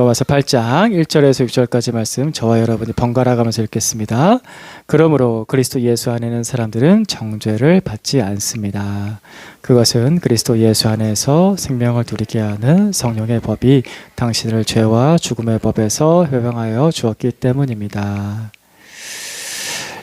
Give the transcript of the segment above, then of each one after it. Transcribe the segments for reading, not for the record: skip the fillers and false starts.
로마서 8장 1절에서 6절까지 말씀 저와 여러분이 번갈아 가면서 읽겠습니다. 그러므로 그리스도 예수 안에 있는 사람들은 정죄를 받지 않습니다. 그것은 그리스도 예수 안에서 생명을 누리게 하는 성령의 법이 당신을 죄와 죽음의 법에서 해방하여 주었기 때문입니다.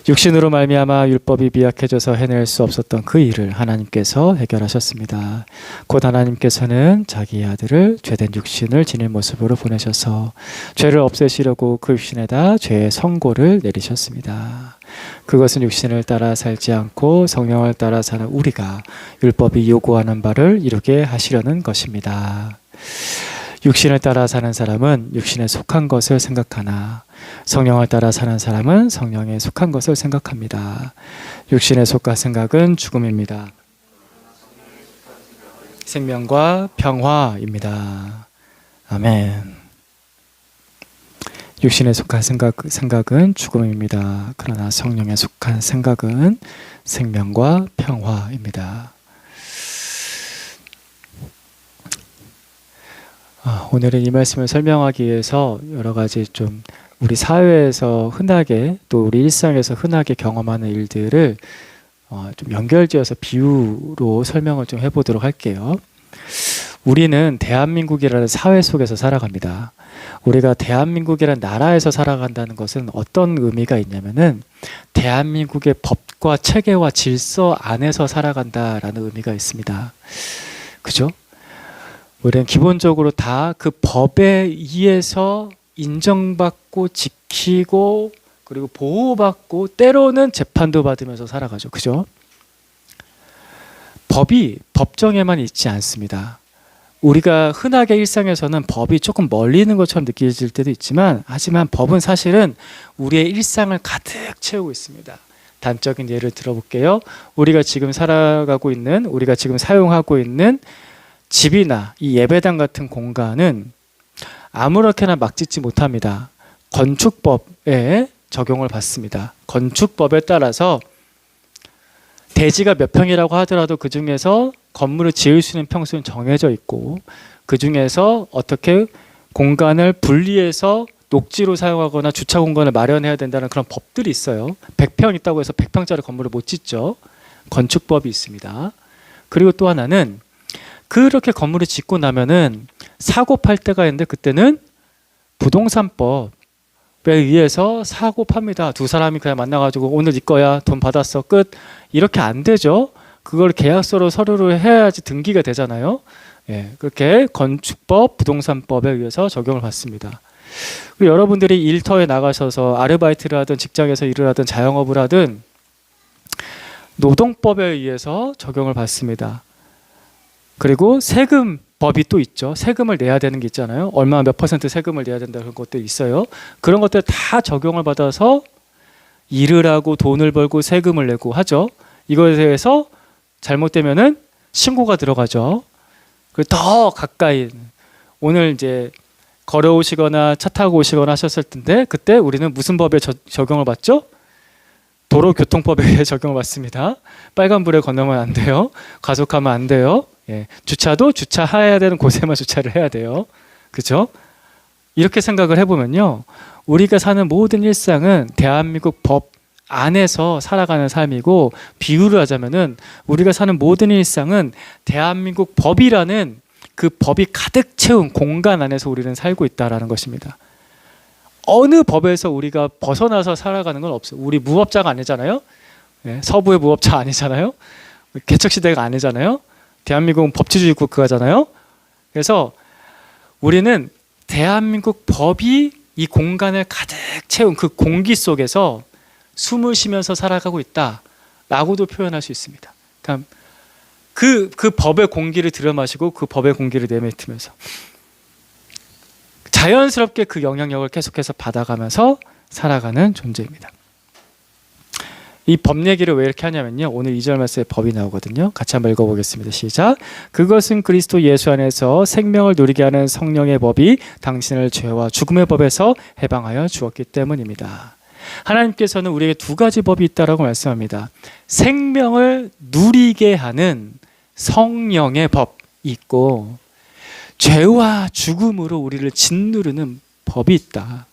육신으로 말미암아 율법이 미약해져서 해낼 수 없었던 그 일을 하나님께서 해결하셨습니다. 곧 하나님께서는 자기 아들을 죄된 육신을 지닌 모습으로 보내셔서 죄를 없애시려고 그 육신에다 죄의 선고를 내리셨습니다. 그것은 육신을 따라 살지 않고 성령을 따라 사는 우리가 율법이 요구하는 바를 이루게 하시려는 것입니다. 육신을 따라 사는 사람은 육신에 속한 것을 생각하나 성령을 따라 사는 사람은 성령에 속한 것을 생각합니다. 육신에 속한 생각은 죽음입니다. 생명과 평화입니다. 아멘. 육신에 속한 생각은 죽음입니다. 그러나 성령에 속한 생각은 생명과 평화입니다. 오늘은 이 말씀을 설명하기 위해서 여러 가지 좀 우리 사회에서 흔하게 또 우리 일상에서 흔하게 경험하는 일들을 좀 연결지어서 비유로 설명을 좀 해보도록 할게요. 우리는 대한민국이라는 사회 속에서 살아갑니다. 우리가 대한민국이라는 나라에서 살아간다는 것은 어떤 의미가 있냐면은 대한민국의 법과 체계와 질서 안에서 살아간다라는 의미가 있습니다. 그죠? 우리는 기본적으로 다 그 법에 의해서 인정받고 지키고 그리고 보호받고 때로는 재판도 받으면서 살아가죠. 그죠? 법이 법정에만 있지 않습니다. 우리가 흔하게 일상에서는 법이 조금 멀리 있는 것처럼 느껴질 때도 있지만 하지만 법은 사실은 우리의 일상을 가득 채우고 있습니다. 단적인 예를 들어볼게요. 우리가 지금 살아가고 있는 우리가 지금 사용하고 있는 집이나 이 예배당 같은 공간은 아무렇게나 막 짓지 못합니다. 건축법에 적용을 받습니다. 건축법에 따라서 대지가 몇 평이라고 하더라도 그 중에서 건물을 지을 수 있는 평수는 정해져 있고 그 중에서 어떻게 공간을 분리해서 녹지로 사용하거나 주차 공간을 마련해야 된다는 그런 법들이 있어요. 100평 있다고 해서 100평짜리 건물을 못 짓죠. 건축법이 있습니다. 그리고 또 하나는 그렇게 건물을 짓고 나면은 사고 팔 때가 있는데 그때는 부동산법에 의해서 사고 팝니다. 두 사람이 그냥 만나가지고 오늘 네 거야 돈 받았어 끝 이렇게 안 되죠. 그걸 계약서로 서류를 해야지 등기가 되잖아요. 예, 그렇게 건축법, 부동산법에 의해서 적용을 받습니다. 그리고 여러분들이 일터에 나가셔서 아르바이트를 하든 직장에서 일을 하든 자영업을 하든 노동법에 의해서 적용을 받습니다. 그리고 세금법이 또 있죠. 세금을 내야 되는 게 있잖아요. 얼마 몇 % 세금을 내야 된다는 것도 있어요. 그런 것들 다 적용을 받아서 일을 하고 돈을 벌고 세금을 내고 하죠. 이거에 대해서 잘못되면은 신고가 들어가죠. 그리고 더 가까이 오늘 이제 걸어오시거나 차 타고 오시거나 하셨을 텐데 그때 우리는 무슨 법에 적용을 받죠? 도로교통법에 의해 적용을 받습니다. 빨간불에 건너면 안 돼요. 과속하면 안 돼요. 예, 주차도 주차해야 되는 곳에만 주차를 해야 돼요. 그렇죠? 이렇게 생각을 해보면요. 우리가 사는 모든 일상은 대한민국 법 안에서 살아가는 삶이고 비유를 하자면은 우리가 사는 모든 일상은 대한민국 법이라는 그 법이 가득 채운 공간 안에서 우리는 살고 있다라는 것입니다. 어느 법에서 우리가 벗어나서 살아가는 건 없어요. 우리 무법자가 아니잖아요. 예, 서부의 무법자 아니잖아요. 개척시대가 아니잖아요. 대한민국은 법치주의 국가잖아요. 그래서 우리는 대한민국 법이 이 공간을 가득 채운 그 공기 속에서 숨을 쉬면서 살아가고 있다라고도 표현할 수 있습니다. 그러니까 그 법의 공기를 들여마시고 그 법의 공기를 내뱉으면서 자연스럽게 그 영향력을 계속해서 받아가면서 살아가는 존재입니다. 이 법 얘기를 왜 이렇게 하냐면요. 오늘 2절 말씀에 법이 나오거든요. 같이 한번 읽어보겠습니다. 시작. 그것은 그리스도 예수 안에서 생명을 누리게 하는 성령의 법이 당신을 죄와 죽음의 법에서 해방하여 주었기 때문입니다. 하나님께서는 우리에게 두 가지 법이 있다라고 말씀합니다. 생명을 누리게 하는 성령의 법이 있고 죄와 죽음으로 우리를 짓누르는 법이 있다.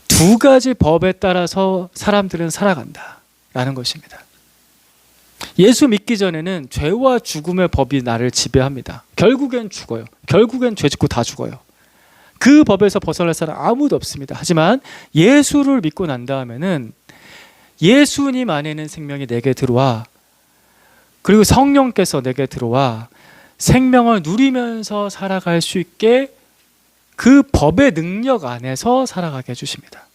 두 가지 법에 따라서 사람들은 살아간다라는 것입니다. 예수 믿기 전에는 죄와 죽음의 법이 나를 지배합니다. 결국엔 죽어요. 결국엔 죄 짓고 다 죽어요. 그 법에서 벗어날 사람 아무도 없습니다. 하지만 예수를 믿고 난 다음에는 예수님 안에는 생명이 내게 들어와, 그리고 성령께서 내게 들어와 생명을 누리면서 살아갈 수 있게 그 법의 능력 안에서 살아가게 해주십니다.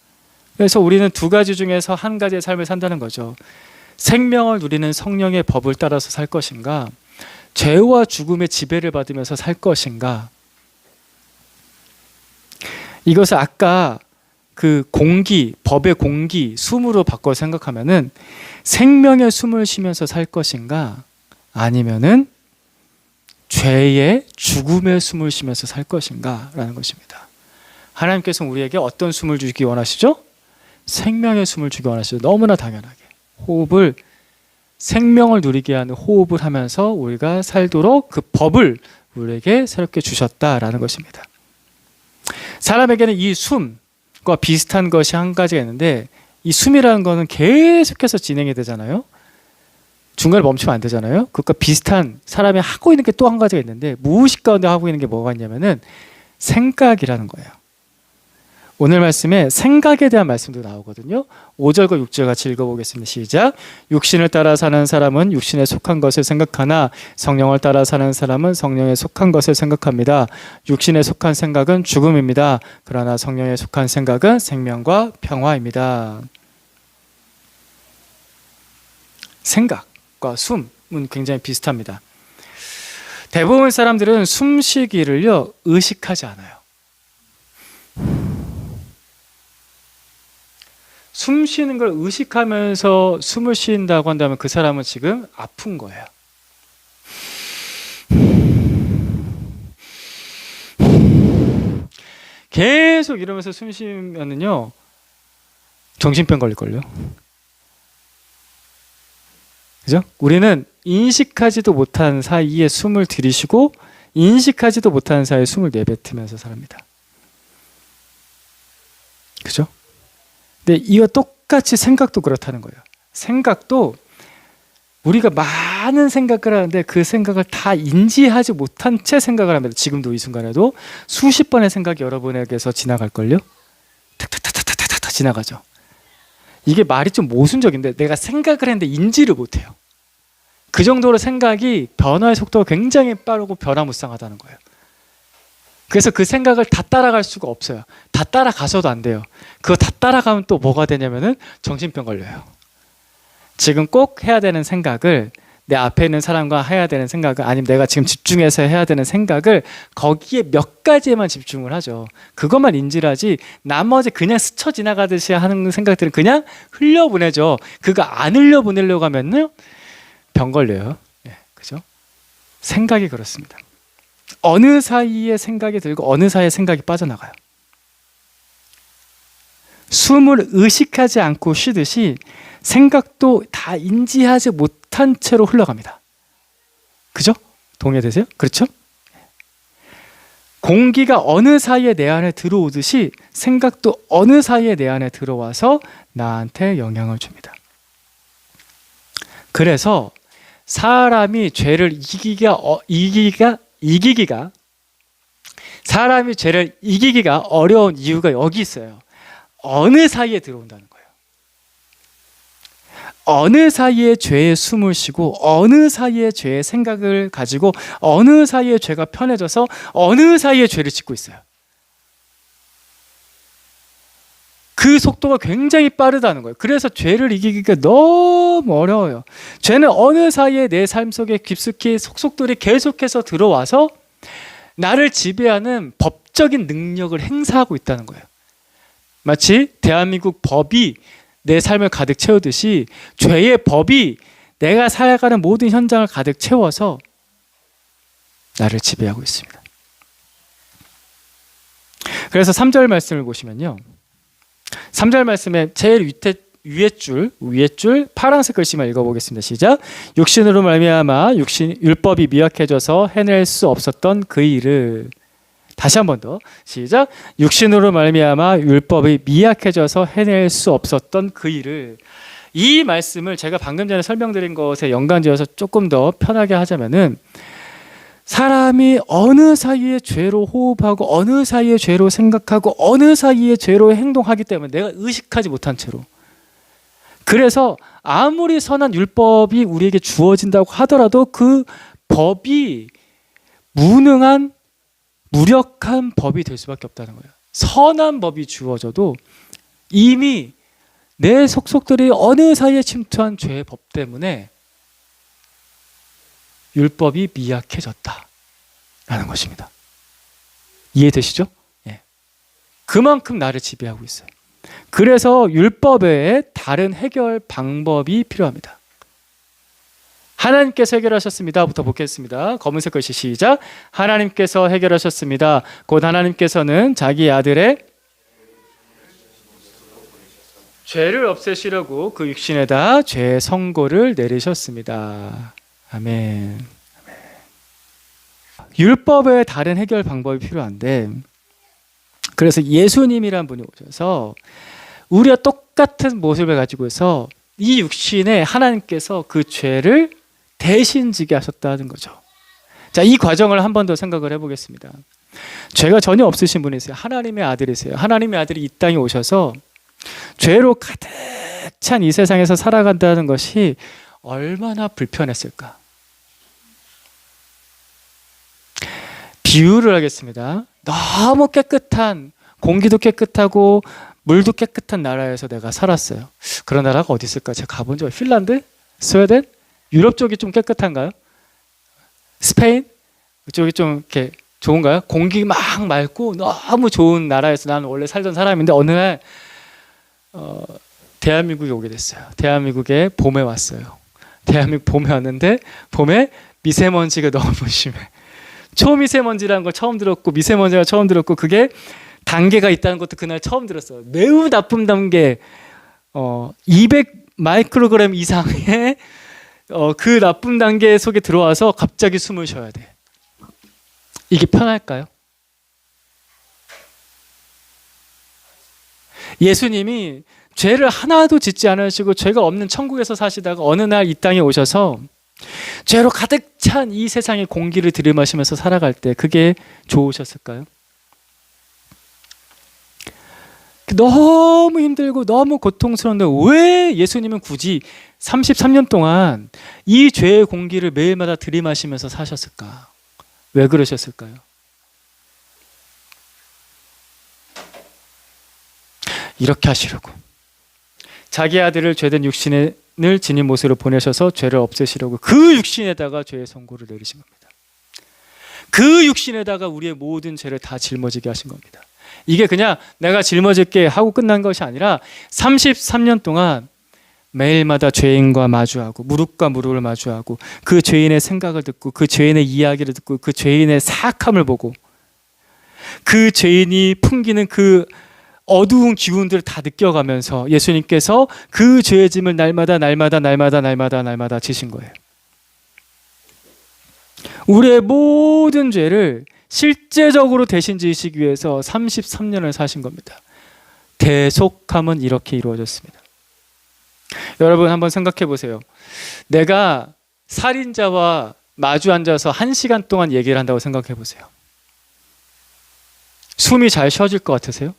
그래서 우리는 두 가지 중에서 한 가지의 삶을 산다는 거죠. 생명을 누리는 성령의 법을 따라서 살 것인가, 죄와 죽음의 지배를 받으면서 살 것인가. 이것을 아까 그 공기, 법의 공기, 숨으로 바꿔 생각하면은 생명의 숨을 쉬면서 살 것인가, 아니면은 죄의 죽음의 숨을 쉬면서 살 것인가라는 것입니다. 하나님께서는 우리에게 어떤 숨을 주기 원하시죠? 생명의 숨을 주기 원하시죠. 너무나 당연하게 호흡을, 생명을 누리게 하는 호흡을 하면서 우리가 살도록 그 법을 우리에게 새롭게 주셨다라는 것입니다. 사람에게는 이 숨과 비슷한 것이 한 가지가 있는데, 이 숨이라는 거는 계속해서 진행이 되잖아요. 중간에 멈추면 안 되잖아요. 그것과 비슷한 사람이 하고 있는 게 또 한 가지가 있는데, 무의식 가운데 하고 있는 게 뭐가 있냐면은 생각이라는 거예요. 오늘 말씀에 생각에 대한 말씀도 나오거든요. 5절과 6절 같이 읽어보겠습니다. 시작. 육신을 따라 사는 사람은 육신에 속한 것을 생각하나 성령을 따라 사는 사람은 성령에 속한 것을 생각합니다. 육신에 속한 생각은 죽음입니다. 그러나 성령에 속한 생각은 생명과 평화입니다. 생각과 숨은 굉장히 비슷합니다. 대부분 사람들은 숨쉬기를요 의식하지 않아요. 숨 쉬는 걸 의식하면서 숨을 쉰다고 한다면 그 사람은 지금 아픈 거예요. 계속 이러면서 숨 쉬면은요 정신병 걸릴걸요. 그죠? 우리는 인식하지도 못한 사이에 숨을 들이쉬고 인식하지도 못한 사이에 숨을 내뱉으면서 삽니다. 그죠? 근데 이와 똑같이 생각도 그렇다는 거예요. 생각도 우리가 많은 생각을 하는데 그 생각을 다 인지하지 못한 채 생각을 합니다. 지금도 이 순간에도 수십 번의 생각이 여러분에게서 지나갈걸요? 탁탁탁탁탁탁 지나가죠. 이게 말이 좀 모순적인데 내가 생각을 했는데 인지를 못해요. 그 정도로 생각이 변화의 속도가 굉장히 빠르고 변화무쌍하다는 거예요. 그래서 그 생각을 다 따라갈 수가 없어요. 다 따라가서도 안 돼요. 그거 다 따라가면 또 뭐가 되냐면은 정신병 걸려요. 지금 꼭 해야 되는 생각을, 내 앞에 있는 사람과 해야 되는 생각을, 아니면 내가 지금 집중해서 해야 되는 생각을 거기에 몇 가지에만 집중을 하죠. 그것만 인지를 하지 나머지 그냥 스쳐 지나가듯이 하는 생각들은 그냥 흘려보내죠. 그거 안 흘려보내려고 하면요 병 걸려요. 예, 그죠? 생각이 그렇습니다. 어느 사이에 생각이 들고 어느 사이에 생각이 빠져나가요. 숨을 의식하지 않고 쉬듯이 생각도 다 인지하지 못한 채로 흘러갑니다. 그죠? 동의되세요? 그렇죠? 공기가 어느 사이에 내 안에 들어오듯이 생각도 어느 사이에 내 안에 들어와서 나한테 영향을 줍니다. 그래서 사람이 죄를 사람이 죄를 이기기가 어려운 이유가 여기 있어요. 어느 사이에 들어온다는 거예요. 어느 사이에 죄의 숨을 쉬고 어느 사이에 죄의 생각을 가지고 어느 사이에 죄가 편해져서 어느 사이에 죄를 짓고 있어요. 그 속도가 굉장히 빠르다는 거예요. 그래서 죄를 이기기가 너무 어려워요. 죄는 어느 사이에 내 삶 속에 깊숙이 속속들이 계속해서 들어와서 나를 지배하는 법적인 능력을 행사하고 있다는 거예요. 마치 대한민국 법이 내 삶을 가득 채우듯이 죄의 법이 내가 살아가는 모든 현장을 가득 채워서 나를 지배하고 있습니다. 그래서 3절 말씀을 보시면요. 3절 말씀에 제일 위에 줄 파란색 글씨만 읽어보겠습니다. 시작. 육신으로 말미암아 율법이 미약해져서 해낼 수 없었던 그 일을. 다시 한 번 더. 시작. 육신으로 말미암아 율법이 미약해져서 해낼 수 없었던 그 일을. 이 말씀을 제가 방금 전에 설명드린 것에 연관지어서 조금 더 편하게 하자면은, 사람이 어느 사이에 죄로 호흡하고 어느 사이에 죄로 생각하고 어느 사이에 죄로 행동하기 때문에 내가 의식하지 못한 채로, 그래서 아무리 선한 율법이 우리에게 주어진다고 하더라도 그 법이 무능한 무력한 법이 될 수밖에 없다는 거예요. 선한 법이 주어져도 이미 내 속속들이 어느 사이에 침투한 죄의 법 때문에 율법이 미약해졌다라는 것입니다. 이해되시죠? 예. 그만큼 나를 지배하고 있어요. 그래서 율법에 다른 해결 방법이 필요합니다. 하나님께서 해결하셨습니다부터 보겠습니다. 검은색 글씨 시작. 하나님께서 해결하셨습니다. 곧 하나님께서는 자기 아들의 죄를 없애시려고 그 육신에다 죄의 선고를 내리셨습니다. 아멘. 율법에 다른 해결 방법이 필요한데, 그래서 예수님이란 분이 오셔서 우리와 똑같은 모습을 가지고 있어 이 육신에 하나님께서 그 죄를 대신 지게 하셨다는 거죠. 자, 이 과정을 한 번 더 생각을 해보겠습니다. 죄가 전혀 없으신 분이세요. 하나님의 아들이세요. 하나님의 아들이 이 땅에 오셔서 죄로 가득 찬 이 세상에서 살아간다는 것이 얼마나 불편했을까. 비유를 하겠습니다. 너무 깨끗한, 공기도 깨끗하고 물도 깨끗한 나라에서 내가 살았어요. 그런 나라가 어디 있을까? 제가 가본 적, 핀란드? 스웨덴? 유럽 쪽이 좀 깨끗한가요? 스페인? 그쪽이 좀 이렇게 좋은가요? 공기 막 맑고 너무 좋은 나라에서 나는 원래 살던 사람인데 어느 날 대한민국에 오게 됐어요. 대한민국에 봄에 왔어요. 대한민국 봄에 왔는데 봄에 미세먼지가 너무 심해. 초미세먼지라는 걸 처음 들었고, 미세먼지가 처음 들었고, 그게 단계가 있다는 것도 그날 처음 들었어요. 매우 나쁜 단계, 200 마이크로그램 이상의 그 나쁜 단계 속에 들어와서 갑자기 숨을 쉬어야 돼. 이게 편할까요? 예수님이 죄를 하나도 짓지 않으시고 죄가 없는 천국에서 사시다가 어느 날 이 땅에 오셔서 죄로 가득 찬 이 세상의 공기를 들이마시면서 살아갈 때 그게 좋으셨을까요? 너무 힘들고 너무 고통스러운데 왜 예수님은 굳이 33년 동안 이 죄의 공기를 매일마다 들이마시면서 사셨을까? 왜 그러셨을까요? 이렇게 하시려고. 자기 아들을 죄된 육신을 지닌 모습으로 보내셔서 죄를 없애시려고 그 육신에다가 죄의 선고를 내리신 겁니다. 그 육신에다가 우리의 모든 죄를 다 짊어지게 하신 겁니다. 이게 그냥 내가 짊어질게 하고 끝난 것이 아니라 33년 동안 매일마다 죄인과 마주하고 무릎과 무릎을 마주하고 그 죄인의 생각을 듣고 그 죄인의 이야기를 듣고 그 죄인의 사악함을 보고 그 죄인이 풍기는 그 어두운 기운들을 다 느껴가면서 예수님께서 그 죄의 짐을 날마다 지신 거예요. 우리의 모든 죄를 실제적으로 대신 지시기 위해서 33년을 사신 겁니다. 대속함은 이렇게 이루어졌습니다. 여러분 한번 생각해 보세요. 내가 살인자와 마주 앉아서 1시간 동안 얘기를 한다고 생각해 보세요. 숨이 잘 쉬어질 것 같으세요?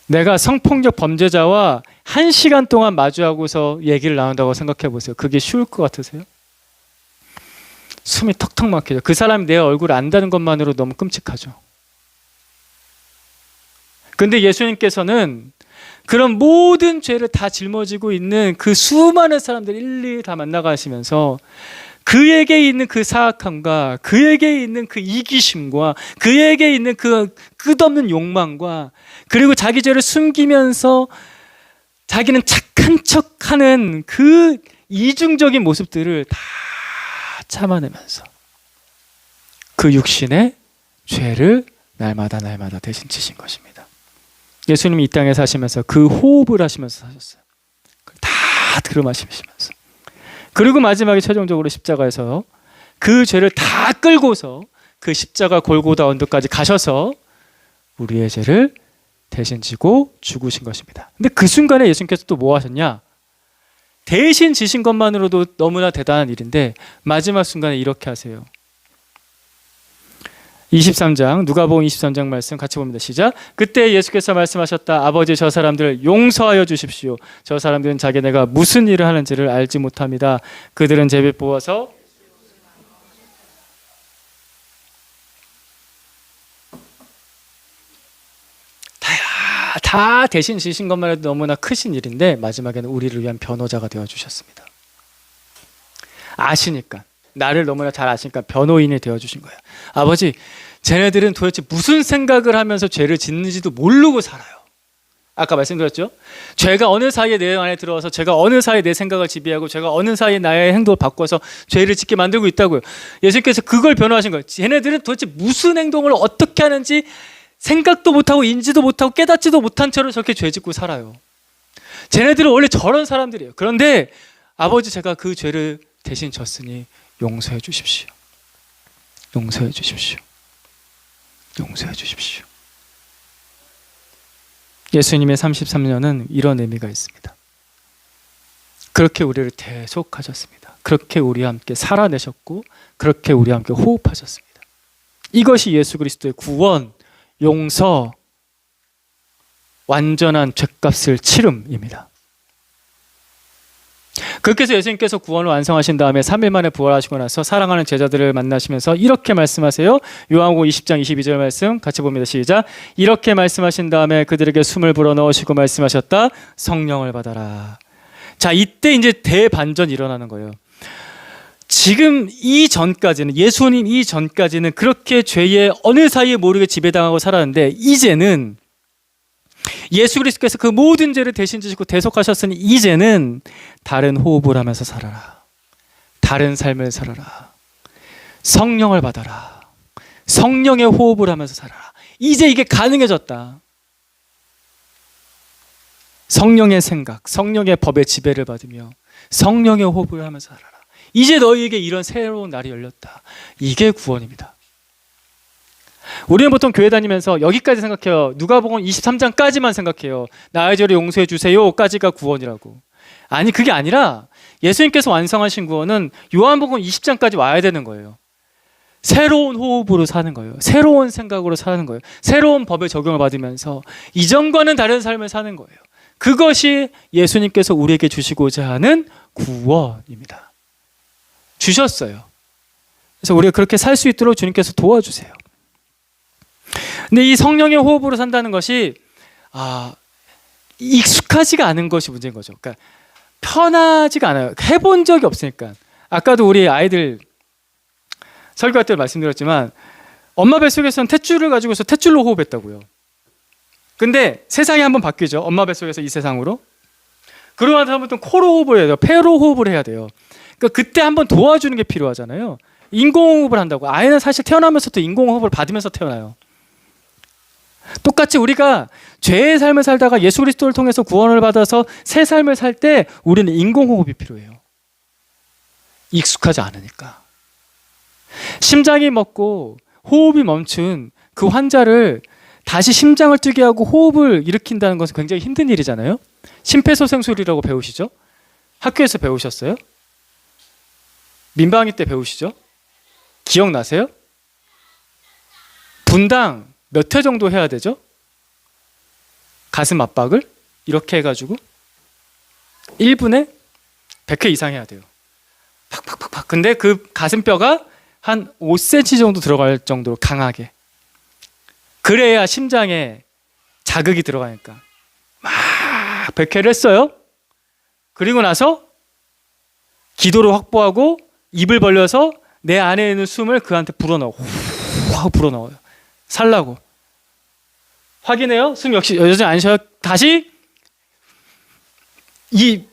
내가 성폭력 범죄자와 1시간 동안 마주하고서 얘기를 나눈다고 생각해 보세요. 그게 쉬울 것 같으세요? 숨이 턱턱 막히죠. 그 사람이 내 얼굴을 안다는 것만으로 너무 끔찍하죠. 근데 예수님께서는 그런 모든 죄를 다 짊어지고 있는 그 수많은 사람들 일일이 다 만나가시면서 그에게 있는 그 사악함과 그에게 있는 그 이기심과 그에게 있는 그 끝없는 욕망과 그리고 자기 죄를 숨기면서 자기는 착한 척하는 그 이중적인 모습들을 다 참아내면서 그 육신의 죄를 날마다 대신 지신 것입니다. 예수님이 이 땅에 사시면서 그 호흡을 하시면서 사셨어요. 다 들이마시면서. 그리고 마지막에 최종적으로 십자가에서 그 죄를 다 끌고서 그 십자가 골고다 언덕까지 가셔서 우리의 죄를 대신 지고 죽으신 것입니다. 근데 그 순간에 예수님께서 또 뭐 하셨냐? 대신 지신 것만으로도 너무나 대단한 일인데 마지막 순간에 이렇게 하세요. 23장 누가복음 23장 말씀 같이 봅니다. 시작. 그때 예수께서 말씀하셨다. 아버지, 저 사람들을 용서하여 주십시오. 저 사람들은 자기네가 무슨 일을 하는지를 알지 못합니다. 그들은 제비 뽑아서 다 대신 지신 것만 해도 너무나 크신 일인데 마지막에는 우리를 위한 변호자가 되어주셨습니다. 아시니까, 나를 너무나 잘 아시니까 변호인이 되어주신 거예요. 아버지, 쟤네들은 도대체 무슨 생각을 하면서 죄를 짓는지도 모르고 살아요. 아까 말씀드렸죠? 죄가 어느 사이에 내 안에 들어와서 죄가 어느 사이에 내 생각을 지배하고 죄가 어느 사이에 나의 행동을 바꿔서 죄를 짓게 만들고 있다고요. 예수님께서 그걸 변호하신 거예요. 쟤네들은 도대체 무슨 행동을 어떻게 하는지 생각도 못하고 인지도 못하고 깨닫지도 못한 채로 저렇게 죄 짓고 살아요. 쟤네들은 원래 저런 사람들이에요. 그런데 아버지, 제가 그 죄를 대신 졌으니 용서해 주십시오. 용서해 주십시오. 용서해 주십시오. 예수님의 33년은 이런 의미가 있습니다. 그렇게 우리를 대속하셨습니다. 그렇게 우리와 함께 살아내셨고 그렇게 우리와 함께 호흡하셨습니다. 이것이 예수 그리스도의 구원, 용서, 완전한 죗값을 치름입니다. 그렇게 해서 예수님께서 구원을 완성하신 다음에 3일 만에 부활하시고 나서 사랑하는 제자들을 만나시면서 이렇게 말씀하세요. 요한복음 20장 22절 말씀 같이 봅니다. 시작. 이렇게 말씀하신 다음에 그들에게 숨을 불어넣으시고 말씀하셨다. 성령을 받아라. 자, 이때 이제 대반전이 일어나는 거예요. 지금 이전까지는, 예수님 이전까지는 그렇게 죄의 어느 사이에 모르게 지배당하고 살았는데 이제는 예수 그리스도께서 그 모든 죄를 대신 지시고 대속하셨으니 이제는 다른 호흡을 하면서 살아라. 다른 삶을 살아라. 성령을 받아라. 성령의 호흡을 하면서 살아라. 이제 이게 가능해졌다. 성령의 생각, 성령의 법의 지배를 받으며 성령의 호흡을 하면서 살아라. 이제 너희에게 이런 새로운 날이 열렸다. 이게 구원입니다. 우리는 보통 교회 다니면서 여기까지 생각해요. 누가복음 23장까지만 생각해요. 나의 죄를 용서해 주세요까지가 구원이라고. 아니, 그게 아니라 예수님께서 완성하신 구원은 요한복음 20장까지 와야 되는 거예요. 새로운 호흡으로 사는 거예요. 새로운 생각으로 사는 거예요. 새로운 법의 적용을 받으면서 이전과는 다른 삶을 사는 거예요. 그것이 예수님께서 우리에게 주시고자 하는 구원입니다. 주셨어요. 그래서 우리가 그렇게 살 수 있도록 주님께서 도와주세요. 근데 이 성령의 호흡으로 산다는 것이 익숙하지가 않은 것이 문제인 거죠. 그러니까 편하지가 않아요. 해본 적이 없으니까. 아까도 우리 아이들 설교할 때 말씀드렸지만 엄마 뱃속에서는 탯줄을 가지고서 탯줄로 호흡했다고요. 근데 세상이 한번 바뀌죠. 엄마 뱃속에서 이 세상으로. 그러고 나서 또 코로 호흡을 해야 돼요. 폐로 호흡을 해야 돼요. 그러니까 그때 한번 도와주는 게 필요하잖아요. 인공호흡을 한다고. 아이는 사실 태어나면서부터 인공호흡을 받으면서 태어나요. 똑같이 우리가 죄의 삶을 살다가 예수 그리스도를 통해서 구원을 받아서 새 삶을 살 때 우리는 인공호흡이 필요해요. 익숙하지 않으니까. 심장이 멎고 호흡이 멈춘 그 환자를 다시 심장을 뛰게 하고 호흡을 일으킨다는 것은 굉장히 힘든 일이잖아요. 심폐소생술이라고 배우시죠? 학교에서 배우셨어요? 민방위 때 배우시죠? 기억나세요? 분당 몇 회 정도 해야 되죠? 가슴 압박을 이렇게 해가지고 1분에 100회 이상 해야 돼요. 팍팍팍팍. 근데 그 가슴뼈가 한 5cm 정도 들어갈 정도로 강하게. 그래야 심장에 자극이 들어가니까 막 100회를 했어요. 그리고 나서 기도를 확보하고 입을 벌려서 내 안에 있는 숨을 그한테 불어넣어. 후 하고 불어넣어요. 살라고. 확인해요. 숨 역시 여전히 안 쉬어요. 다시 이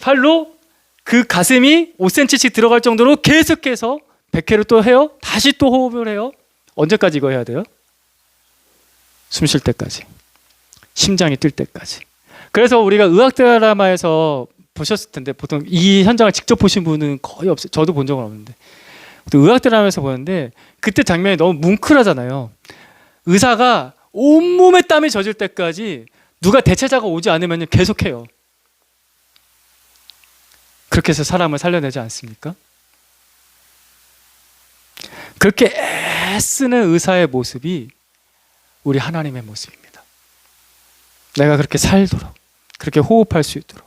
팔로 그 가슴이 5cm씩 들어갈 정도로 계속해서 100회를 또 해요. 다시 또 호흡을 해요. 언제까지 이거 해야 돼요? 숨 쉴 때까지. 심장이 뛸 때까지. 그래서 우리가 의학 드라마에서 보셨을 텐데 보통 이 현장을 직접 보신 분은 거의 없어요. 저도 본 적은 없는데. 또 의학 드라마에서 보는데 그때 장면이 너무 뭉클하잖아요. 의사가 온몸에 땀이 젖을 때까지 누가 대체자가 오지 않으면 계속해요. 그렇게 해서 사람을 살려내지 않습니까? 그렇게 애쓰는 의사의 모습이 우리 하나님의 모습입니다. 내가 그렇게 살도록, 그렇게 호흡할 수 있도록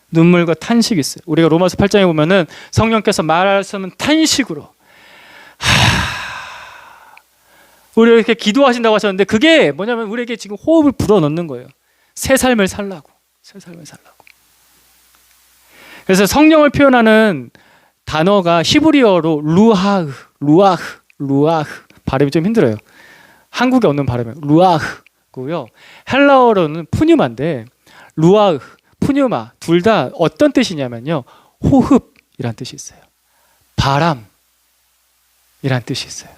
눈물과 탄식이 있어요. 우리가 로마서 8장에 보면은 성령께서 말씀은 탄식으로 우리 이렇게 기도하신다고 하셨는데 그게 뭐냐면 우리에게 지금 호흡을 불어넣는 거예요. 새 삶을 살라고. 새 삶을 살라고. 그래서 성령을 표현하는 단어가 히브리어로 루아흐 발음이 좀 힘들어요. 한국에 없는 발음이에요. 루아흐고요. 헬라어로는 푸뉴마인데 루아흐, 푸뉴마 둘 다 어떤 뜻이냐면요. 호흡이란 뜻이 있어요. 바람이란 뜻이 있어요.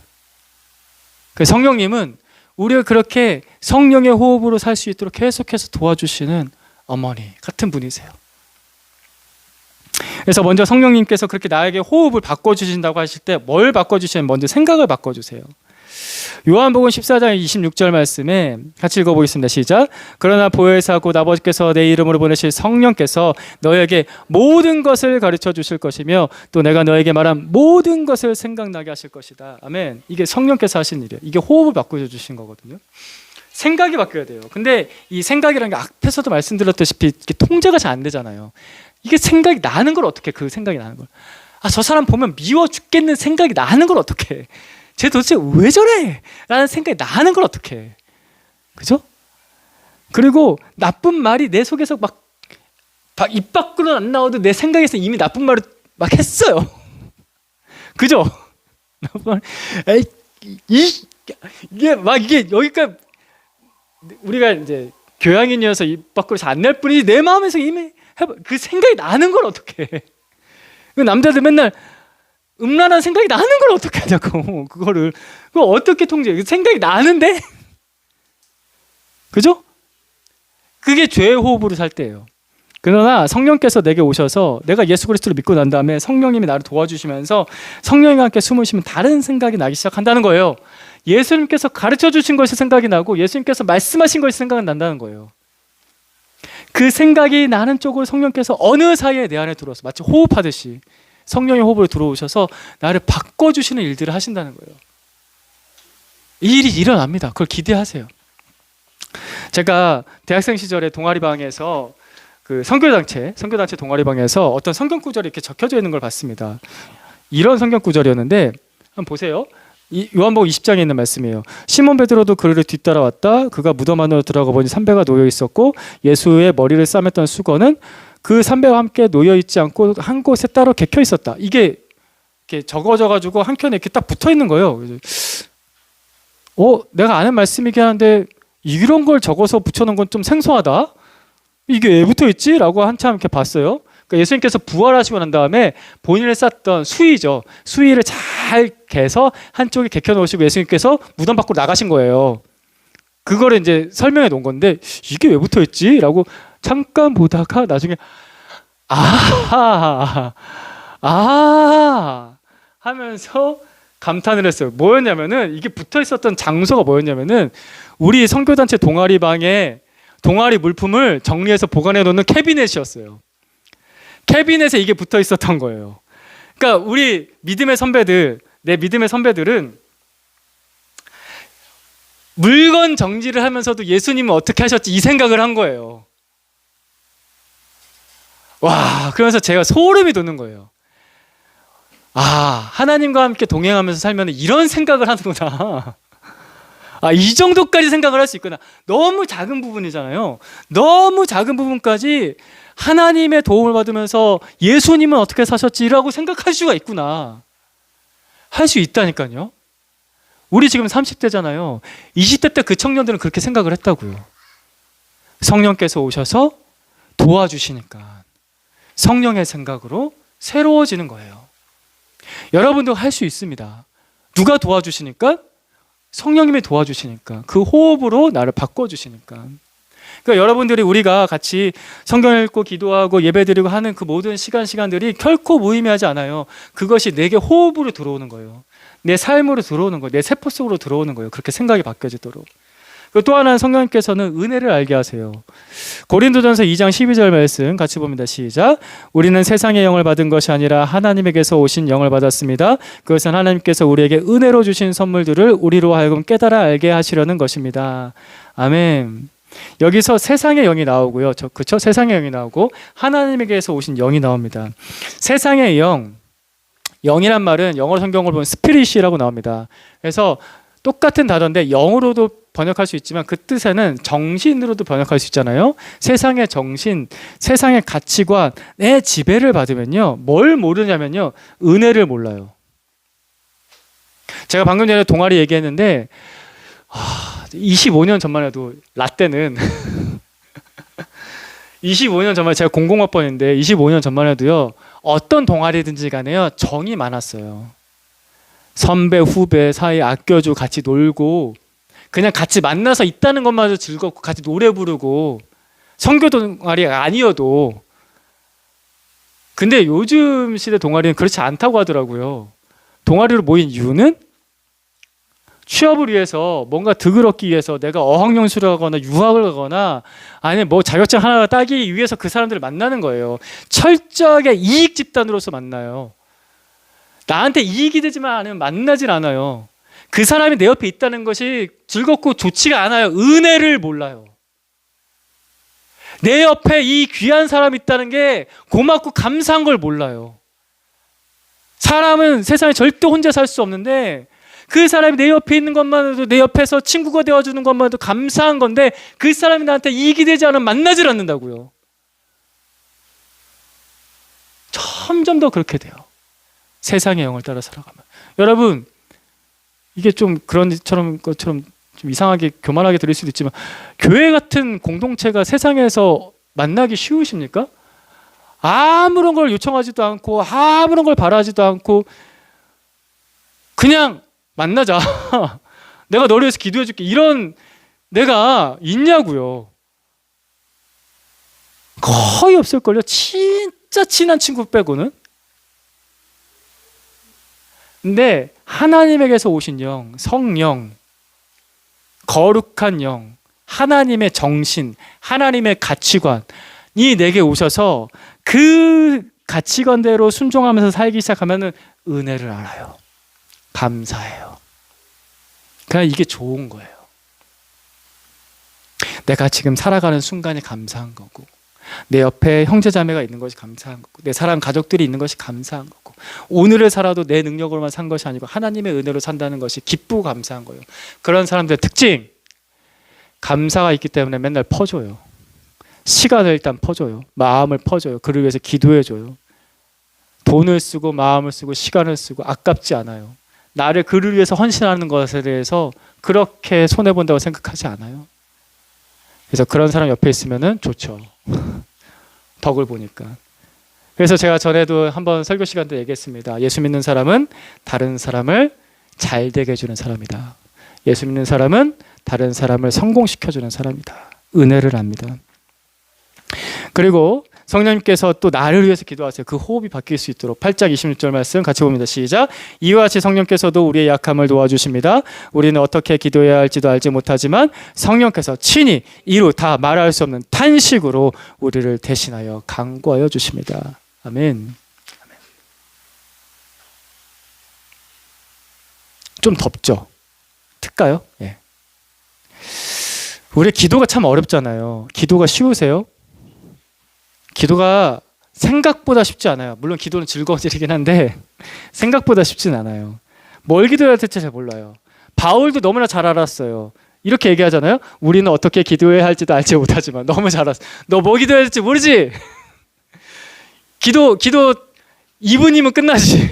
그래서 성령님은 우리가 그렇게 성령의 호흡으로 살 수 있도록 계속해서 도와주시는 어머니 같은 분이세요. 그래서 먼저 성령님께서 그렇게 나에게 호흡을 바꿔주신다고 하실 때 뭘 바꿔주시냐면 먼저 생각을 바꿔주세요. 요한복음 14장 26절 말씀에 같이 읽어보겠습니다. 시작. 그러나 보혜사 곧 아버지께서 내 이름으로 보내실 성령께서 너에게 모든 것을 가르쳐 주실 것이며 또 내가 너에게 말한 모든 것을 생각나게 하실 것이다. 아멘. 이게 성령께서 하신 일이에요. 이게 호흡을 바꿔주신 거거든요. 생각이 바뀌어야 돼요. 근데 이 생각이라는 게 앞에서도 말씀드렸다시피 이게 통제가 잘 안 되잖아요. 이게 생각이 나는 걸 어떻게 그 생각이 나는 걸. 저 사람 보면 미워 죽겠는 생각이 나는 걸 어떻게 해. 쟤 도대체 왜 저래? 라는 생각이 나는 걸 어떻게 해. 그죠? 그리고 나쁜 말이 내 속에서 막 입 밖으로 안 나와도 내 생각에서 이미 나쁜 말을 막 했어요. 그죠? 이게 막 이게 여기까지 우리가 이제 교양인이어서 입 밖으로 잘 안 낼 뿐이지 내 마음에서 이미 그 생각이 나는 걸 어떻게 해. 남자들 맨날 음란한 생각이 나는 걸 어떻게 하냐고. 그걸 어떻게 통제해. 생각이 나는데 그죠? 그게 죄의 호흡으로 살 때예요. 그러나 성령께서 내게 오셔서 내가 예수 그리스도를 믿고 난 다음에 성령님이 나를 도와주시면서 성령과 함께 숨으시면 다른 생각이 나기 시작한다는 거예요. 예수님께서 가르쳐 주신 것이 생각이 나고 예수님께서 말씀하신 것이 생각이 난다는 거예요. 그 생각이 나는 쪽으로 성령께서 어느 사이에 내 안에 들어와서 마치 호흡하듯이 성령의 호흡으로 들어오셔서 나를 바꿔주시는 일들을 하신다는 거예요. 이 일이 일어납니다. 그걸 기대하세요. 제가 대학생 시절에 동아리방에서 그 선교단체 동아리방에서 어떤 성경 구절이 이렇게 적혀져 있는 걸 봤습니다. 이런 성경 구절이었는데 한번 보세요. 요한복음 20장에 있는 말씀이에요. 시몬 베드로도 그를 뒤따라왔다. 그가 무덤 안으로 들어가 보니 삼배가 놓여 있었고 예수의 머리를 싸맸던 수건은 그 삼배와 함께 놓여 있지 않고 한 곳에 따로 개켜 있었다. 이게 이렇게 적어져 가지고 한 켠에 이렇게 딱 붙어 있는 거예요. 내가 아는 말씀이긴 한데 이런 걸 적어서 붙여놓은 건 좀 생소하다. 이게 왜 붙어 있지? 라고 한참 이렇게 봤어요. 그러니까 예수님께서 부활하시고 난 다음에 본인을 쌌던 수의를 잘 개서 한쪽에 개켜 놓으시고 예수님께서 무덤 밖으로 나가신 거예요. 그거를 이제 설명해 놓은 건데 이게 왜 붙어 있지? 라고 잠깐 보다가 나중에 하면서 감탄을 했어요. 뭐였냐면은 이게 붙어 있었던 장소가 뭐였냐면은 우리 선교단체 동아리방에 동아리 물품을 정리해서 보관해 놓는 캐비넷이었어요. 캐비넷에 이게 붙어 있었던 거예요. 그러니까 우리 내 믿음의 선배들은 물건 정리를 하면서도 예수님은 어떻게 하셨지 이 생각을 한 거예요. 와, 그러면서 제가 소름이 돋는 거예요. 하나님과 함께 동행하면서 살면 이런 생각을 하는구나. 이 정도까지 생각을 할 수 있구나. 너무 작은 부분이잖아요. 너무 작은 부분까지 하나님의 도움을 받으면서 예수님은 어떻게 사셨지라고 생각할 수가 있구나. 할 수 있다니까요. 우리 지금 30대잖아요. 20대 때 그 청년들은 그렇게 생각을 했다고요. 성령께서 오셔서 도와주시니까 성령의 생각으로 새로워지는 거예요. 여러분도 할 수 있습니다. 누가 도와주시니까? 성령님이 도와주시니까 그 호흡으로 나를 바꿔주시니까 그러니까 여러분들이 우리가 같이 성경 읽고 기도하고 예배드리고 하는 그 모든 시간들이 결코 무의미하지 않아요. 그것이 내게 호흡으로 들어오는 거예요. 내 삶으로 들어오는 거예요. 내 세포 속으로 들어오는 거예요. 그렇게 생각이 바뀌어지도록. 또 하나는 성령님께서는 은혜를 알게 하세요. 고린도전서 2장 12절 말씀 같이 봅니다. 시작. 우리는 세상의 영을 받은 것이 아니라 하나님에게서 오신 영을 받았습니다. 그것은 하나님께서 우리에게 은혜로 주신 선물들을 우리로 하여금 깨달아 알게 하시려는 것입니다. 아멘. 여기서 세상의 영이 나오고요. 그렇죠? 세상의 영이 나오고 하나님에게서 오신 영이 나옵니다. 세상의 영이란 말은 영어 성경을 보면 스피릿이라고 나옵니다. 그래서 똑같은 단어인데 영어로도 번역할 수 있지만 그 뜻에는 정신으로도 번역할 수 있잖아요. 세상의 정신, 세상의 가치관의 지배를 받으면요. 뭘 모르냐면요. 은혜를 몰라요. 제가 방금 전에 동아리 얘기했는데 25년 전만 해도 라떼는 25년 전만 제가 공공학번인데 25년 전만 해도요. 어떤 동아리든지 간에요. 정이 많았어요. 선배, 후배 사이 아껴주고 같이 놀고 그냥 같이 만나서 있다는 것마저 즐겁고 같이 노래 부르고 선교 동아리가 아니어도 근데 요즘 시대 동아리는 그렇지 않다고 하더라고요. 동아리로 모인 이유는 취업을 위해서 뭔가 득을 얻기 위해서 내가 어학연수를 하거나 유학을 가거나 아니면 뭐 자격증 하나 따기 위해서 그 사람들을 만나는 거예요. 철저하게 이익 집단으로서 만나요. 나한테 이익이 되지만 않으면 만나질 않아요. 그 사람이 내 옆에 있다는 것이 즐겁고 좋지가 않아요. 은혜를 몰라요. 내 옆에 이 귀한 사람이 있다는 게 고맙고 감사한 걸 몰라요. 사람은 세상에 절대 혼자 살 수 없는데 그 사람이 내 옆에 있는 것만으로도 내 옆에서 친구가 되어주는 것만으로도 감사한 건데 그 사람이 나한테 이익이 되지 않으면 만나질 않는다고요. 점점 더 그렇게 돼요. 세상의 영을 따라 살아가면. 여러분 이게 좀 그런 것처럼 좀 이상하게 교만하게 들릴 수도 있지만 교회 같은 공동체가 세상에서 만나기 쉬우십니까? 아무런 걸 요청하지도 않고 아무런 걸 바라지도 않고 그냥 만나자. 내가 너를 위해서 기도해 줄게. 이런 내가 있냐고요. 거의 없을걸요. 진짜 친한 친구 빼고는. 근데 하나님에게서 오신 영, 성령, 거룩한 영, 하나님의 정신, 하나님의 가치관이 내게 오셔서 그 가치관대로 순종하면서 살기 시작하면 은혜를 알아요. 감사해요. 그냥 이게 좋은 거예요. 내가 지금 살아가는 순간이 감사한 거고 내 옆에 형제자매가 있는 것이 감사한 거고 내 사랑 가족들이 있는 것이 감사한 거고 오늘을 살아도 내 능력으로만 산 것이 아니고 하나님의 은혜로 산다는 것이 기쁘고 감사한 거예요. 그런 사람들의 특징, 감사가 있기 때문에 맨날 퍼줘요. 시간을 일단 퍼줘요. 마음을 퍼줘요. 그를 위해서 기도해줘요. 돈을 쓰고 마음을 쓰고 시간을 쓰고 아깝지 않아요. 나를 그를 위해서 헌신하는 것에 대해서 그렇게 손해본다고 생각하지 않아요. 그래서 그런 사람 옆에 있으면 좋죠. 덕을 보니까. 그래서 제가 전에도 한번 설교 시간 때 얘기했습니다. 예수 믿는 사람은 다른 사람을 잘 되게 해주는 사람이다. 예수 믿는 사람은 다른 사람을 성공시켜주는 사람이다. 은혜를 압니다. 그리고 성령님께서 또 나를 위해서 기도하세요. 그 호흡이 바뀔 수 있도록 8장 26절 말씀 같이 봅니다. 시작. 이와 같이 성령께서도 우리의 약함을 도와주십니다. 우리는 어떻게 기도해야 할지도 알지 못하지만 성령께서 친히 이루 다 말할 수 없는 탄식으로 우리를 대신하여 간구하여 주십니다. 아멘. 좀 덥죠? 틀까요? 예. 우리 기도가 참 어렵잖아요. 기도가 쉬우세요? 기도가 생각보다 쉽지 않아요. 물론 기도는 즐거운 일이긴 한데 생각보다 쉽진 않아요. 뭘 기도해야 될지 잘 몰라요. 바울도 너무나 잘 알았어요. 이렇게 얘기하잖아요. 우리는 어떻게 기도해야 할지도 알지 못하지만 너무 잘 알았어. 너 뭐 기도해야 될지 모르지? 기도 2분이면 끝나지.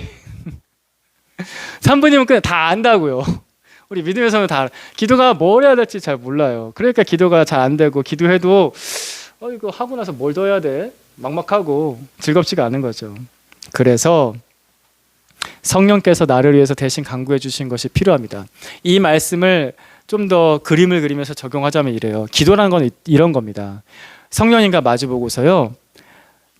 3분이면 끝나. 다 안다고요. 우리 믿음의 성은 다 기도가 뭘 해야 될지 잘 몰라요. 그러니까 기도가 잘 안 되고 기도해도 이거 하고 나서 뭘 더 해야 돼? 막막하고 즐겁지가 않은 거죠. 그래서 성령께서 나를 위해서 대신 간구해 주신 것이 필요합니다. 이 말씀을 좀 더 그림을 그리면서 적용하자면 이래요. 기도라는 건 이런 겁니다. 성령님과 마주보고서요.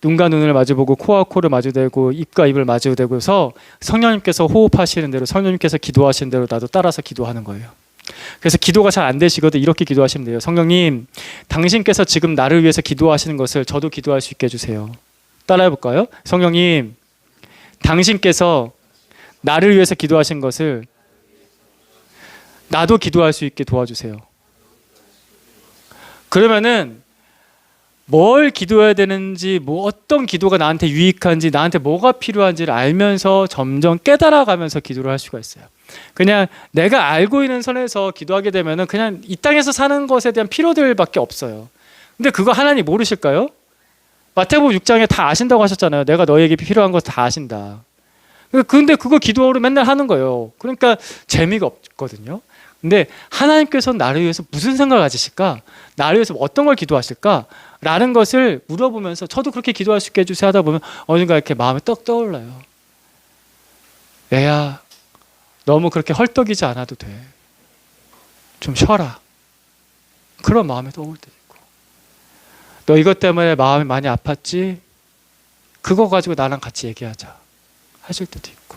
눈과 눈을 마주보고 코와 코를 마주대고 입과 입을 마주대고서 성령님께서 호흡하시는 대로 성령님께서 기도하시는 대로 나도 따라서 기도하는 거예요. 그래서 기도가 잘 안 되시거든 이렇게 기도하시면 돼요. 성령님, 당신께서 지금 나를 위해서 기도하시는 것을 저도 기도할 수 있게 해주세요. 따라해 볼까요? 성령님, 당신께서 나를 위해서 기도하신 것을 나도 기도할 수 있게 도와주세요. 그러면은 뭘 기도해야 되는지, 뭐 어떤 기도가 나한테 유익한지, 나한테 뭐가 필요한지를 알면서 점점 깨달아가면서 기도를 할 수가 있어요. 그냥 내가 알고 있는 선에서 기도하게 되면은 그냥 이 땅에서 사는 것에 대한 필요들밖에 없어요. 근데 그거 하나님 모르실까요? 마태복음 6장에 다 아신다고 하셨잖아요. 내가 너에게 필요한 것 다 아신다. 근데 그거 기도로 맨날 하는 거예요. 그러니까 재미가 없거든요. 근데 하나님께서는 나를 위해서 무슨 생각을 가지실까? 나를 위해서 어떤 걸 기도하실까? 라는 것을 물어보면서 저도 그렇게 기도할 수 있게 해주세요 하다 보면 어딘가 이렇게 마음에 떡 떠올라요. 애야, 너무 그렇게 헐떡이지 않아도 돼. 좀 쉬어라. 그런 마음이 떠올 때도 있고, 너 이것 때문에 마음이 많이 아팠지? 그거 가지고 나랑 같이 얘기하자 하실 때도 있고,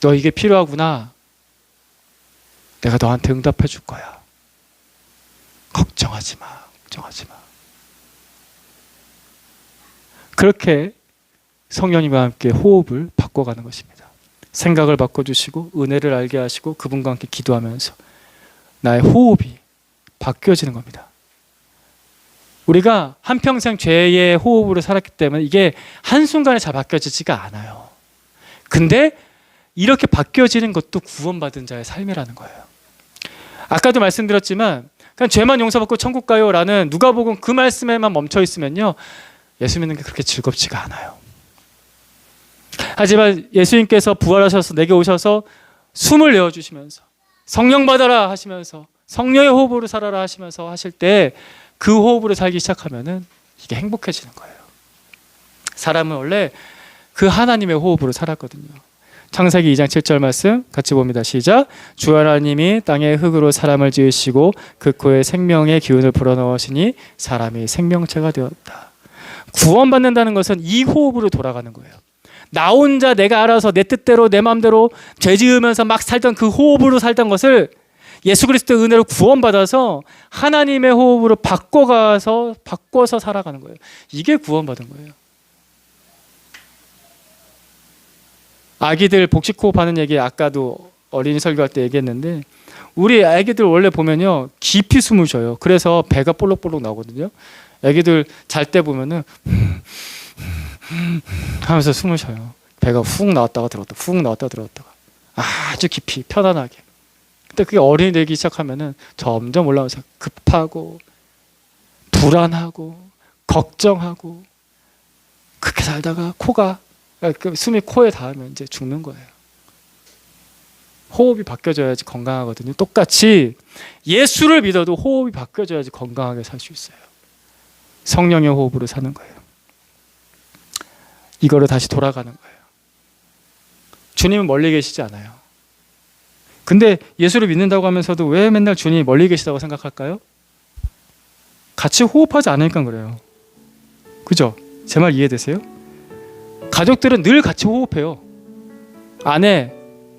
너 이게 필요하구나. 내가 너한테 응답해 줄 거야. 걱정하지 마. 걱정하지 마. 그렇게 성령님과 함께 호흡을 바꿔가는 것입니다. 생각을 바꿔주시고 은혜를 알게 하시고 그분과 함께 기도하면서 나의 호흡이 바뀌어지는 겁니다. 우리가 한평생 죄의 호흡으로 살았기 때문에 이게 한순간에 잘 바뀌어지지가 않아요. 근데 이렇게 바뀌어지는 것도 구원받은 자의 삶이라는 거예요. 아까도 말씀드렸지만 그냥 죄만 용서받고 천국 가요 라는 누가복음 그 말씀에만 멈춰 있으면요, 예수 믿는 게 그렇게 즐겁지가 않아요. 하지만 예수님께서 부활하셔서 내게 오셔서 숨을 내어주시면서 성령 받아라 하시면서 성령의 호흡으로 살아라 하시면서 하실 때 그 호흡으로 살기 시작하면은 이게 행복해지는 거예요. 사람은 원래 그 하나님의 호흡으로 살았거든요. 창세기 2장 7절 말씀 같이 봅니다. 시작. 주 하나님이 땅의 흙으로 사람을 지으시고 그 코에 생명의 기운을 불어넣으시니 사람이 생명체가 되었다. 구원받는다는 것은 이 호흡으로 돌아가는 거예요. 나 혼자 내가 알아서 내 뜻대로 내 마음대로 죄 지으면서 막 살던 그 호흡으로 살던 것을 예수 그리스도의 은혜로 구원받아서 하나님의 호흡으로 바꿔서 살아가는 거예요. 이게 구원받은 거예요. 아기들 복식 호흡하는 얘기 아까도 어린이 설교할 때 얘기했는데, 우리 아기들 원래 보면요 깊이 숨을 쉬어요. 그래서 배가 볼록볼록 나오거든요. 아기들 잘 때 보면은 하면서 숨을 쉬어요. 배가 훅 나왔다가 들어왔다가 훅 나왔다가 들어왔다가 아주 깊이 편안하게. 근데 그게 어른이 되기 시작하면은 점점 올라가서 급하고 불안하고 걱정하고 그렇게 살다가 코가 숨이 코에 닿으면 이제 죽는 거예요. 호흡이 바뀌어져야지 건강하거든요. 똑같이 예수를 믿어도 호흡이 바뀌어져야지 건강하게 살 수 있어요. 성령의 호흡으로 사는 거예요. 이거로 다시 돌아가는 거예요. 주님은 멀리 계시지 않아요. 근데 예수를 믿는다고 하면서도 왜 맨날 주님이 멀리 계시다고 생각할까요? 같이 호흡하지 않으니까 그래요. 그죠? 제 말 이해되세요? 가족들은 늘 같이 호흡해요. 아내,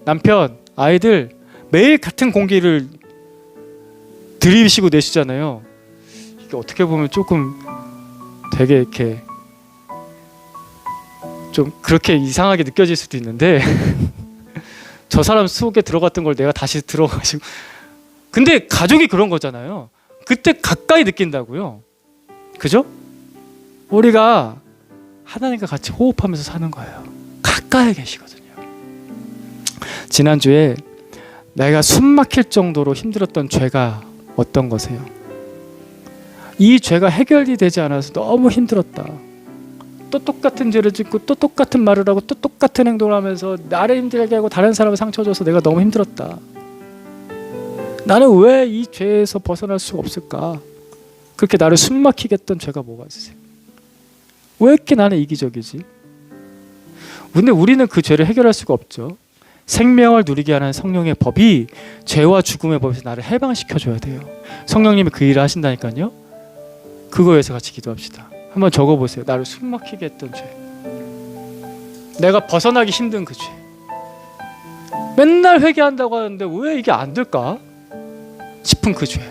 남편, 아이들 매일 같은 공기를 들이쉬고 내쉬잖아요. 이게 어떻게 보면 조금 되게 이렇게 좀 그렇게 이상하게 느껴질 수도 있는데 저 사람 속에 들어갔던 걸 내가 다시 들어가시고, 근데 가족이 그런 거잖아요. 그때 가까이 느낀다고요. 그죠? 우리가 하나님과 같이 호흡하면서 사는 거예요. 가까이 계시거든요. 지난주에 내가 숨 막힐 정도로 힘들었던 죄가 어떤 거세요? 이 죄가 해결이 되지 않아서 너무 힘들었다. 또 똑같은 죄를 짓고 또 똑같은 말을 하고 또 똑같은 행동을 하면서 나를 힘들게 하고 다른 사람을 상처 줘서 내가 너무 힘들었다. 나는 왜 이 죄에서 벗어날 수가 없을까? 그렇게 나를 숨막히게 했던 죄가 뭐가 있으세요? 왜 이렇게 나는 이기적이지? 근데 우리는 그 죄를 해결할 수가 없죠. 생명을 누리게 하는 성령의 법이 죄와 죽음의 법에서 나를 해방시켜줘야 돼요. 성령님이 그 일을 하신다니까요. 그거 위해서 같이 기도합시다. 한번 적어보세요. 나를 숨막히게 했던 죄, 내가 벗어나기 힘든 그 죄, 맨날 회개한다고 하는데 왜 이게 안 될까 싶은 그 죄,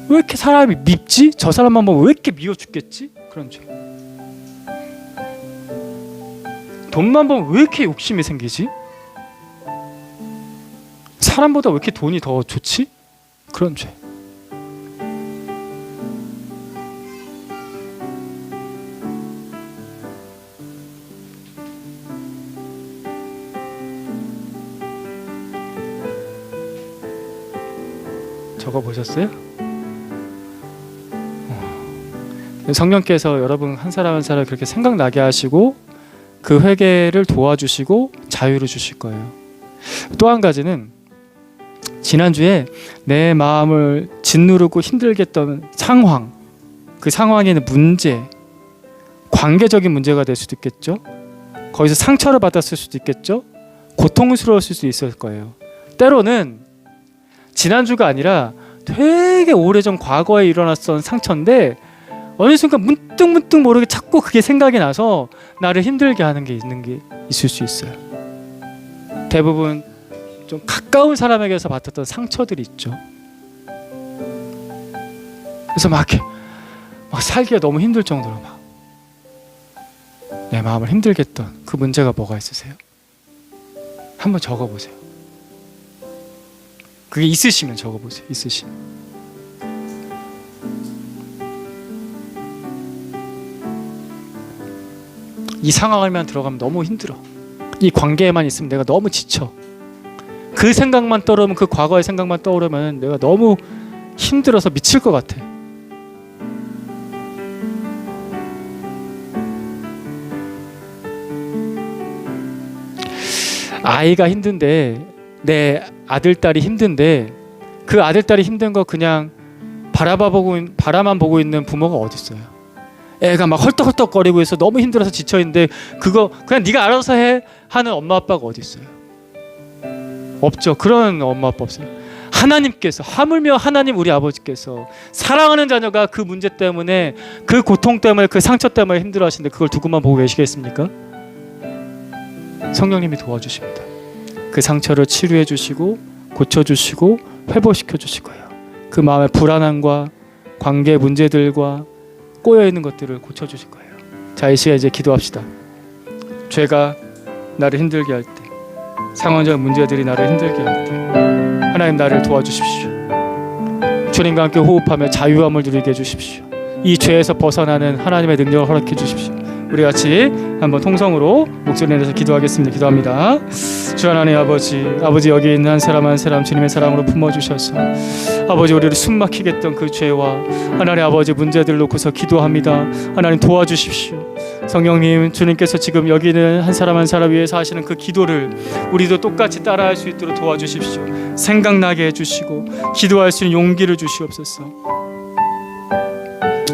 왜 이렇게 사람이 밉지? 저 사람만 보면 왜 이렇게 미워 죽겠지? 그런 죄, 돈만 보면 왜 이렇게 욕심이 생기지? 사람보다 왜 이렇게 돈이 더 좋지? 그런 죄. 적어보셨어요? 성령께서 여러분 한 사람 한 사람 그렇게 생각나게 하시고 그 회개를 도와주시고 자유를 주실 거예요. 또 한 가지는 지난주에 내 마음을 짓누르고 힘들게 했던 상황, 그 상황에는 문제, 관계적인 문제가 될 수도 있겠죠. 거기서 상처를 받았을 수도 있겠죠. 고통스러웠을 수도 있을 거예요. 때로는 지난주가 아니라 되게 오래전 과거에 일어났던 상처인데 어느 순간 문득 모르게 자꾸 그게 생각이 나서 나를 힘들게 하는 게 있을 수 있어요. 대부분 좀 가까운 사람에게서 받았던 상처들이 있죠. 그래서 막 살기가 너무 힘들 정도로 막 내 마음을 힘들게 했던 그 문제가 뭐가 있으세요? 한번 적어보세요. 그게 있으시면 적어보세요. 있으시면. 이 상황에만 들어가면 너무 힘들어. 이 관계에만 있으면 내가 너무 지쳐. 그 생각만 떠오르면, 그 과거의 생각만 떠오르면 내가 너무 힘들어서 미칠 것 같아. 아이가 힘든데, 내 아들 딸이 힘든데 그 아들 딸이 힘든 거 그냥 바라만 보고 있는 부모가 어디 있어요? 애가 막 헐떡헐떡거리고 있어 너무 힘들어서 지쳐 있는데 그거 그냥 네가 알아서 해 하는 엄마 아빠가 어디 있어요? 없죠. 그런 엄마 아빠 없어요. 하나님께서, 하물며 하나님 우리 아버지께서 사랑하는 자녀가 그 문제 때문에, 그 고통 때문에, 그 상처 때문에 힘들어하시는데 그걸 두고만 보고 계시겠습니까? 성령님이 도와주십니다. 그 상처를 치료해 주시고 고쳐 주시고 회복시켜 주실 거예요. 그 마음의 불안함과 관계 문제들과 꼬여 있는 것들을 고쳐 주실 거예요. 자, 이 시간 이제 기도합시다. 죄가 나를 힘들게 할 때, 상황적 문제들이 나를 힘들게 할 때 하나님 나를 도와주십시오. 주님과 함께 호흡하며 자유함을 누리게 해주십시오. 이 죄에서 벗어나는 하나님의 능력을 허락해 주십시오. 우리 같이 한번 통성으로 목소리 내서 기도하겠습니다. 기도합니다. 주 하나님 아버지 여기 있는 한 사람 한 사람 주님의 사랑으로 품어주셔서 아버지 우리를 숨막히게 했던 그 죄와 하나님 아버지 문제들 놓고서 기도합니다. 하나님 도와주십시오. 성령님, 주님께서 지금 여기 있는 한 사람 한 사람 위해서 하시는 그 기도를 우리도 똑같이 따라할 수 있도록 도와주십시오. 생각나게 해주시고 기도할 수 있는 용기를 주시옵소서.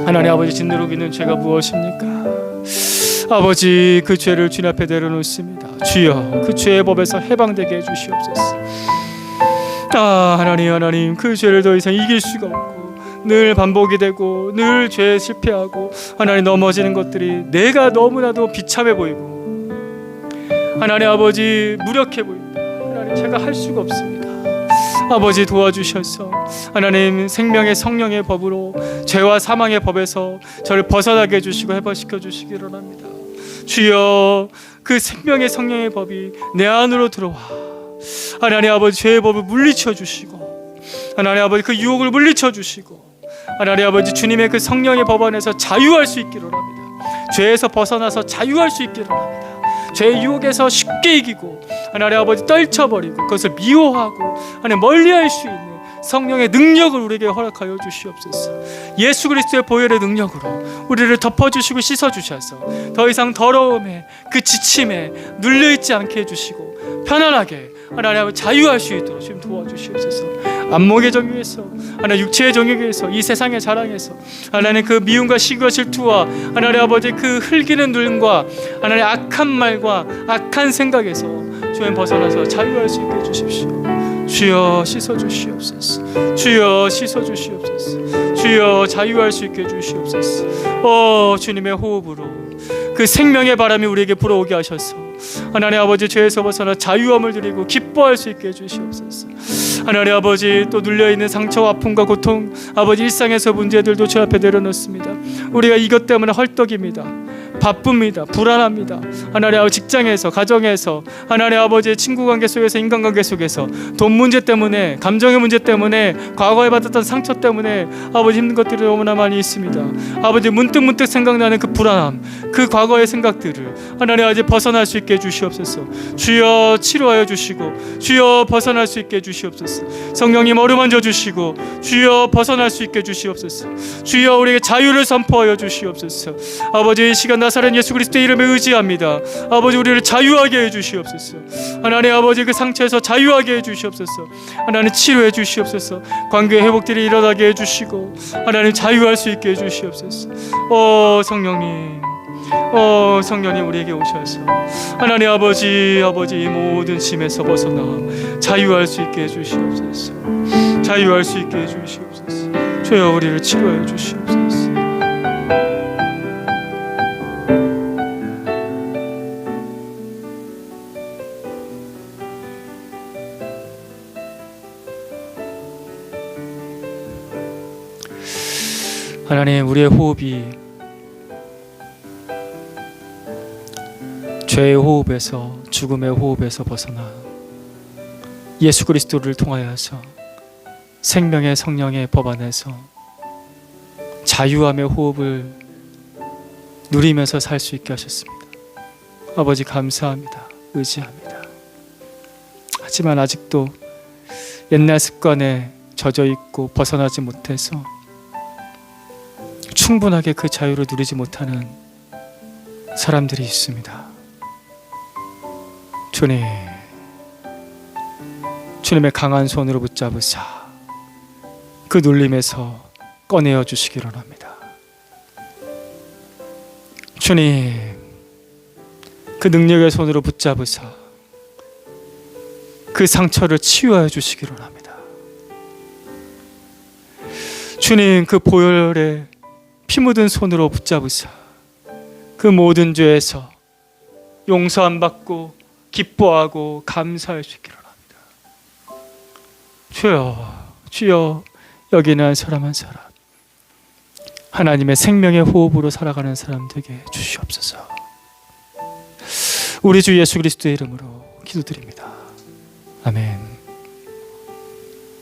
하나님 아버지, 짓누르기는 죄가 무엇입니까? 아버지, 그 죄를 주님 앞에 내려놓습니다. 주여, 그 죄의 법에서 해방되게 해주시옵소서. 하나님, 그 죄를 더 이상 이길 수가 없고 늘 반복이 되고 늘 죄에 실패하고 하나님 넘어지는 것들이 내가 너무나도 비참해 보이고 하나님 아버지 무력해 보입니다. 하나님, 제가 할 수가 없습니다. 아버지 도와주셔서 하나님 생명의 성령의 법으로 죄와 사망의 법에서 저를 벗어나게 해주시고 해방시켜 주시기 원합니다. 주여, 그 생명의 성령의 법이 내 안으로 들어와 하나님 아버지 죄의 법을 물리쳐 주시고 하나님 아버지 그 유혹을 물리쳐 주시고 하나님 아버지 주님의 그 성령의 법 안에서 자유할 수 있기를 원합니다. 죄에서 벗어나서 자유할 수 있기를 원합니다. 죄의 유혹에서 쉽게 이기고 하나님 아버지 떨쳐버리고 그것을 미워하고 하나님 멀리할 수 있는 성령의 능력을 우리에게 허락하여 주시옵소서. 예수 그리스도의 보혈의 능력으로 우리를 덮어주시고 씻어주셔서 더 이상 더러움에 그 지침에 눌려있지 않게 해주시고 편안하게 하나님 자유할 수 있도록 좀 도와주시옵소서. 안목의 정욕에서 하나님 육체의 정욕에서 이 세상의 자랑에서 하나님 그 미움과 시기와 질투와 하나님 아버지 그 흘기는 눈과 하나님 악한 말과 악한 생각에서 주님 벗어나서 자유할 수 있게 해주십시오. 주여 씻어주시옵소서. 주여 씻어주시옵소서. 주여 자유할 수 있게 해주시옵소서. 주님의 호흡으로 그 생명의 바람이 우리에게 불어오게 하셔서 하나님 아버지 죄에서 벗어나 자유함을 누리고 기뻐할 수 있게 해주시옵소서. 하나님 아버지 또 눌려있는 상처와 아픔과 고통 아버지 일상에서 문제들도 주 앞에 내려놓습니다. 우리가 이것 때문에 헐떡입니다. 바쁩니다. 불안합니다. 하나님 아버지 직장에서 가정에서 하나님 아버지 친구관계 속에서 인간관계 속에서 돈 문제 때문에 감정의 문제 때문에 과거에 받았던 상처 때문에 아버지 힘든 것들이 너무나 많이 있습니다. 아버지 문득문득 생각나는 그 불안함 그 과거의 생각들을 하나님 아버지 벗어날 수 있게 해주시옵소서. 주여 치료하여 주시고 주여 벗어날 수 있게 해주시옵소서. 성령님 어루만져 주시고 주여 벗어날 수 있게 해주시옵소서. 주여 우리에게 자유를 선포하여 주시옵소서. 아버지 이 시간 나사렛 예수 그리스도의 이름에 의지합니다. 아버지 우리를 자유하게 해주시옵소서. 하나님 아버지 그 상처에서 자유하게 해주시옵소서. 하나님 치료해 주시옵소서. 관계 회복들이 일어나게 해주시고 하나님 자유할 수 있게 해주시옵소서. 성령님 성령님 우리에게 오셔서 하나님 아버지 이 모든 짐에서 벗어나 자유할 수 있게 해주시옵소서. 자유할 수 있게 해주시옵소서. 주여 우리를 치료해 주시옵소서. 하나님 우리의 호흡이 죄의 호흡에서 죽음의 호흡에서 벗어나 예수 그리스도를 통하여서 생명의 성령의 법 안에서 자유함의 호흡을 누리면서 살 수 있게 하셨습니다. 아버지 감사합니다. 의지합니다. 하지만 아직도 옛날 습관에 젖어 있고 벗어나지 못해서 충분하게 그 자유를 누리지 못하는 사람들이 있습니다. 주님의 강한 손으로 붙잡으사 그 눌림에서 꺼내어 주시기를 원합니다. 주님 그 능력의 손으로 붙잡으사 그 상처를 치유하여 주시기를 원합니다. 주님 그 보혈의 피 묻은 손으로 붙잡으사 그 모든 죄에서 용서함 받고 기뻐하고 감사할 수 있기를 원합니다. 주여 여기 있는 한 사람 한 사람 하나님의 생명의 호흡으로 살아가는 사람 되게 주시옵소서. 우리 주 예수 그리스도의 이름으로 기도드립니다. 아멘.